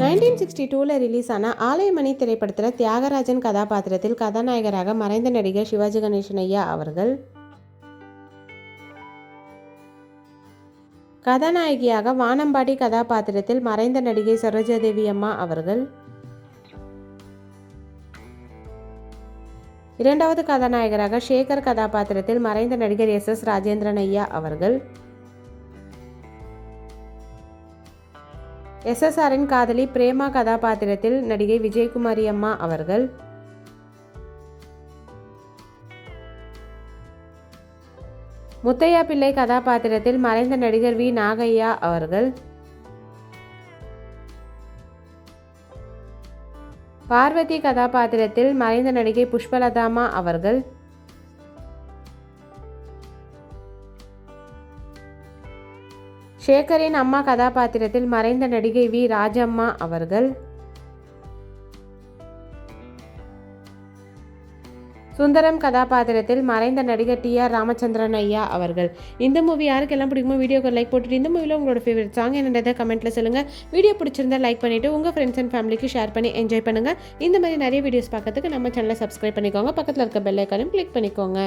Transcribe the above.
1962 release ஆன ஆலயமணி திரைப்படத்தில் தியாகராஜன் கதாபாத்திரத்தில் கதாநாயகராக மறைந்த நடிகர் சிவாஜி கணேசன் ஐயா அவர்கள், கதாநாயகியாக வானம்பாடி கதாபாத்திரத்தில் மறைந்த நடிகை சரோஜாதேவி அம்மா அவர்கள், இரண்டாவது கதாநாயகராக சேகர் கதாபாத்திரத்தில் மறைந்த நடிகர் SS ராஜேந்திரன் ஐயா அவர்கள், SSRன் காதலி பிரேமா கதாபாத்திரத்தில் நடிகை விஜயகுமாரி அம்மா அவர்கள், முத்தையா பிள்ளை கதாபாத்திரத்தில் மறைந்த நடிகர் V நாகையா அவர்கள், பார்வதி கதாபாத்திரத்தில் மறைந்த நடிகை புஷ்பலதாமா அவர்கள், சேகரின் அம்மா கதாபாத்திரத்தில் மறைந்த நடிகை V ராஜம்மா அவர்கள், சுந்தரம் கதாபாத்திரத்தில் மறைந்த நடிகர் TR ராமச்சந்திரன் ஐயா அவர்கள். இந்த மூவி யாருக்கெல்லாம் பிடிக்குமோ வீடியோக்கு லைக் போட்டுட்டு இந்த மூவியில் உங்களோட ஃபேவரட் சாங் என்னன்றதை கமெண்ட்டில் சொல்லுங்கள். வீடியோ பிடிச்சிருந்தா லைக் பண்ணிவிட்டு உங்கள் ஃப்ரெண்ட்ஸ் அண்ட் ஃபேமிலிக்கு ஷேர் பண்ணி என்ஜாய் பண்ணுங்கள். இந்த மாதிரி நிறைய வீடியோஸ் பார்க்கறதுக்கு நம்ம சேனலை சப்ஸ்கிரைப் பண்ணிக்கோங்க. பக்கத்தில் இருக்க பெல் ஐக்கானையும் கிளிக் பண்ணிக்கோங்க.